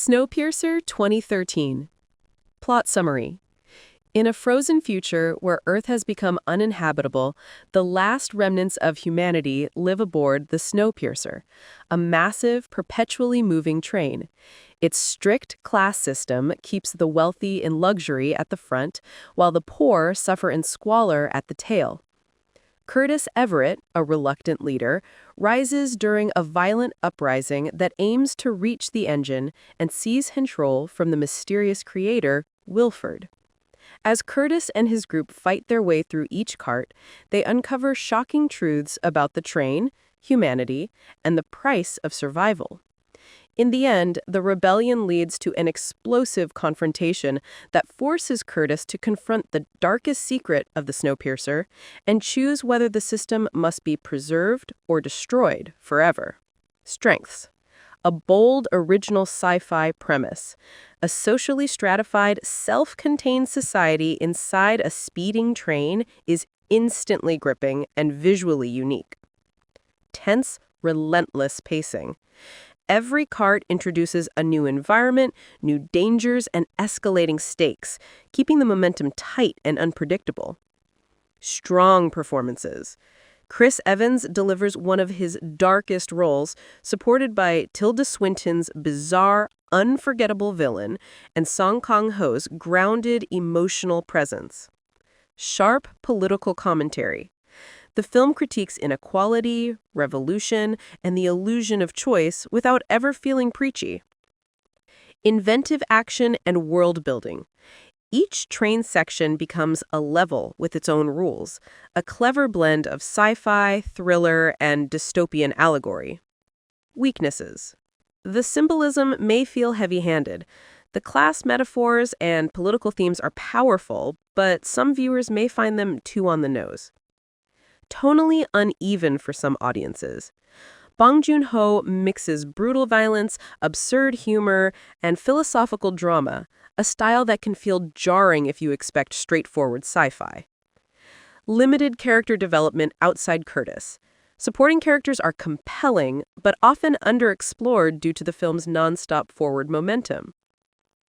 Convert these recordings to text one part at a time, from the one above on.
Snowpiercer 2013. Plot summary. In a frozen future where Earth has become uninhabitable, the last remnants of humanity live aboard the Snowpiercer, a massive, perpetually moving train. Its strict class system keeps the wealthy in luxury at the front, while the poor suffer in squalor at the tail. Curtis Everett, a reluctant leader, rises during a violent uprising that aims to reach the engine and seize control from the mysterious creator, Wilford. As Curtis and his group fight their way through each cart, they uncover shocking truths about the train, humanity, and the price of survival. In the end, the rebellion leads to an explosive confrontation that forces Curtis to confront the darkest secret of the Snowpiercer and choose whether the system must be preserved or destroyed forever. Strengths. A bold, original sci-fi premise. A socially stratified, self-contained society inside a speeding train is instantly gripping and visually unique. Tense, relentless pacing. Every cart introduces a new environment, new dangers, and escalating stakes, keeping the momentum tight and unpredictable. Strong performances. Chris Evans delivers one of his darkest roles, supported by Tilda Swinton's bizarre, unforgettable villain and Song Kang-ho's grounded, emotional presence. Sharp political commentary. The film critiques inequality, revolution, and the illusion of choice without ever feeling preachy. Inventive action and world building. Each train section becomes a level with its own rules, a clever blend of sci-fi, thriller, and dystopian allegory. Weaknesses. The symbolism may feel heavy-handed. The class metaphors and political themes are powerful, but some viewers may find them too on the nose. Tonally uneven for some audiences. Joon-ho mixes brutal violence, absurd humor, and philosophical drama, a style that can feel jarring if you expect straightforward sci-fi. Limited character development outside Curtis. Supporting characters are compelling, but often underexplored due to the film's nonstop forward momentum.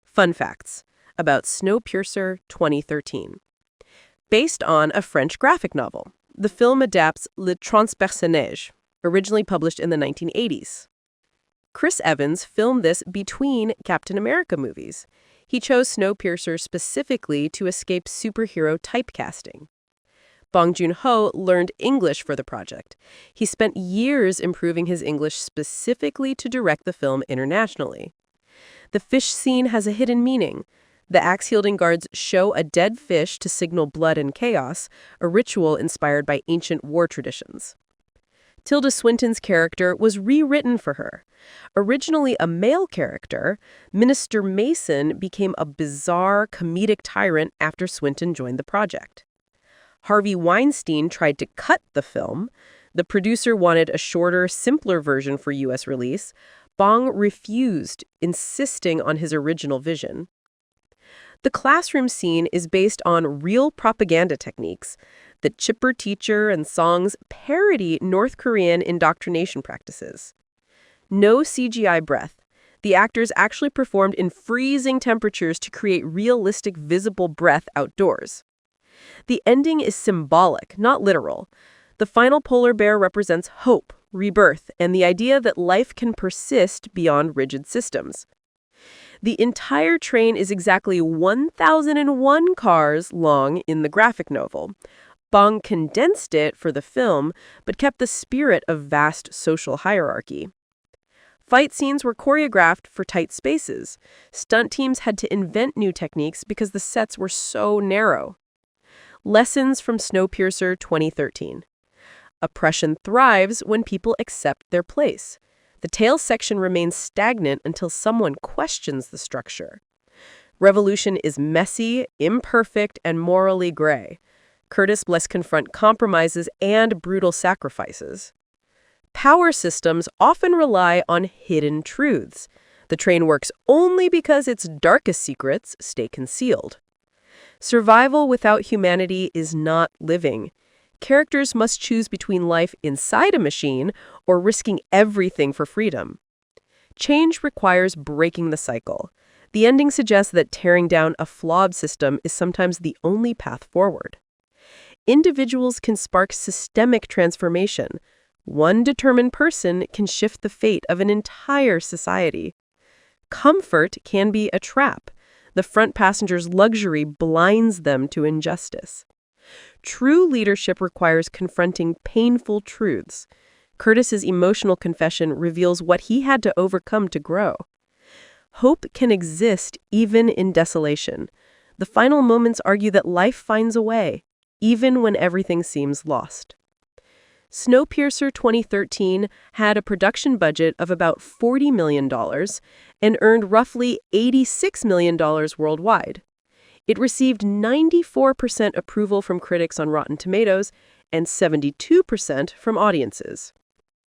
Fun facts about Snowpiercer 2013. Based on a French graphic novel, the film adapts Le Transpersonnage, originally published in the 1980s. Chris Evans filmed this between Captain America movies. He chose Snowpiercer specifically to escape superhero typecasting. Joon-ho learned English for the project. He spent years improving his English specifically to direct the film internationally. The fish scene has a hidden meaning. The axe-wielding guards show a dead fish to signal blood and chaos, a ritual inspired by ancient war traditions. Tilda Swinton's character was rewritten for her. Originally a male character, Minister Mason became a bizarre, comedic tyrant after Swinton joined the project. Harvey Weinstein tried to cut the film. The producer wanted a shorter, simpler version for U.S. release. Bong refused, insisting on his original vision. The classroom scene is based on real propaganda techniques. The chipper teacher and songs parody North Korean indoctrination practices. No CGI breath. The actors actually performed in freezing temperatures to create realistic, visible breath outdoors. The ending is symbolic, not literal. The final polar bear represents hope, rebirth, and the idea that life can persist beyond rigid systems. The entire train is exactly 1,001 cars long in the graphic novel. Bong condensed it for the film, but kept the spirit of vast social hierarchy. Fight scenes were choreographed for tight spaces. Stunt teams had to invent new techniques because the sets were so narrow. Lessons from Snowpiercer 2013. Oppression thrives when people accept their place. The tail section remains stagnant until someone questions the structure. Revolution is messy, imperfect, and morally gray. Curtis must confront compromises and brutal sacrifices. Power systems often rely on hidden truths. The train works only because its darkest secrets stay concealed. Survival without humanity is not living. Characters must choose between life inside a machine or risking everything for freedom. Change requires breaking the cycle. The ending suggests that tearing down a flawed system is sometimes the only path forward. Individuals can spark systemic transformation. One determined person can shift the fate of an entire society. Comfort can be a trap. The front passenger's luxury blinds them to injustice. True leadership requires confronting painful truths. Curtis's emotional confession reveals what he had to overcome to grow. Hope can exist even in desolation. The final moments argue that life finds a way, even when everything seems lost. Snowpiercer 2013 had a production budget of about $40 million and earned roughly $86 million worldwide. It received 94% approval from critics on Rotten Tomatoes and 72% from audiences.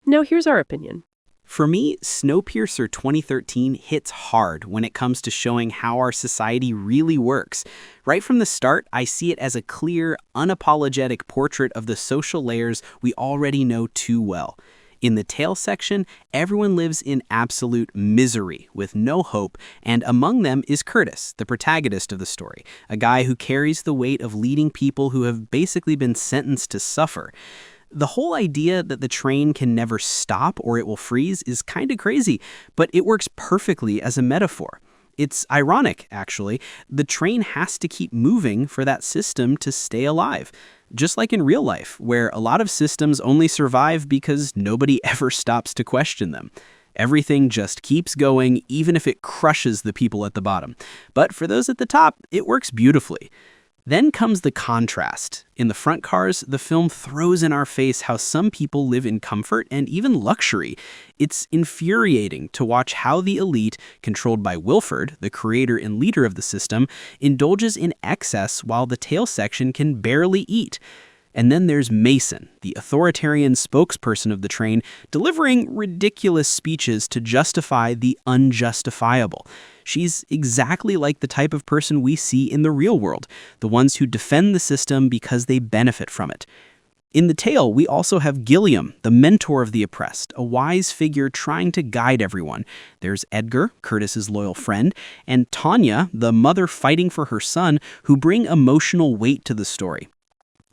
Now here's our opinion. For me, Snowpiercer 2013 hits hard when it comes to showing how our society really works. Right from the start, I see it as a clear, unapologetic portrait of the social layers we already know too well. In the tail section, everyone lives in absolute misery, with no hope, and among them is Curtis, the protagonist of the story, a guy who carries the weight of leading people who have basically been sentenced to suffer. The whole idea that the train can never stop or it will freeze is kind of crazy, but it works perfectly as a metaphor. It's ironic, actually. The train has to keep moving for that system to stay alive. Just like in real life, where a lot of systems only survive because nobody ever stops to question them. Everything just keeps going, even if it crushes the people at the bottom. But for those at the top, it works beautifully. Then comes the contrast. In the front cars, the film throws in our face how some people live in comfort and even luxury. It's infuriating to watch how the elite, controlled by Wilford, the creator and leader of the system, indulges in excess while the tail section can barely eat. And then there's Mason, the authoritarian spokesperson of the train, delivering ridiculous speeches to justify the unjustifiable. She's exactly like the type of person we see in the real world, the ones who defend the system because they benefit from it. In the tale, we also have Gilliam, the mentor of the oppressed, a wise figure trying to guide everyone. There's Edgar, Curtis's loyal friend, and Tanya, the mother fighting for her son, who bring emotional weight to the story.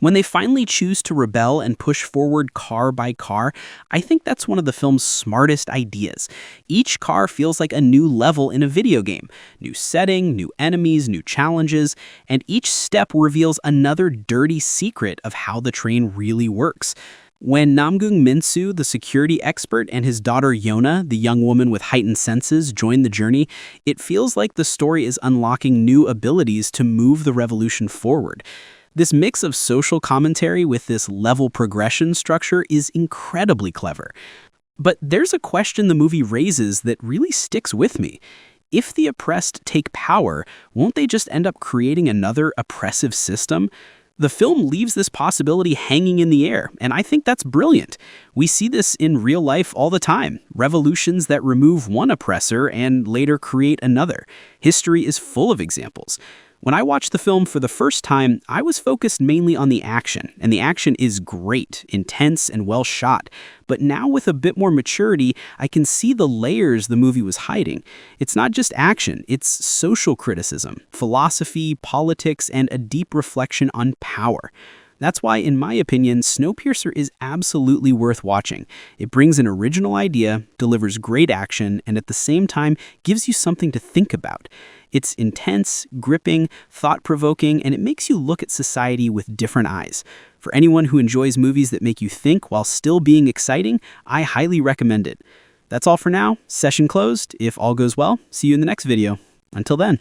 When they finally choose to rebel and push forward car by car, I think that's one of the film's smartest ideas. Each car feels like a new level in a video game. New setting, new enemies, new challenges, and each step reveals another dirty secret of how the train really works. When Namgung Min-soo, the security expert, and his daughter Yona, the young woman with heightened senses, join the journey, it feels like the story is unlocking new abilities to move the revolution forward. This mix of social commentary with this level progression structure is incredibly clever. But there's a question the movie raises that really sticks with me. If the oppressed take power, won't they just end up creating another oppressive system? The film leaves this possibility hanging in the air, and I think that's brilliant. We see this in real life all the time, revolutions that remove one oppressor and later create another. History is full of examples. When I watched the film for the first time, I was focused mainly on the action, and the action is great, intense, and well shot. But now with a bit more maturity, I can see the layers the movie was hiding. It's not just action, it's social criticism, philosophy, politics, and a deep reflection on power. That's why, in my opinion, Snowpiercer is absolutely worth watching. It brings an original idea, delivers great action, and at the same time gives you something to think about. It's intense, gripping, thought-provoking, and it makes you look at society with different eyes. For anyone who enjoys movies that make you think while still being exciting, I highly recommend it. That's all for now. Session closed. If all goes well, see you in the next video. Until then.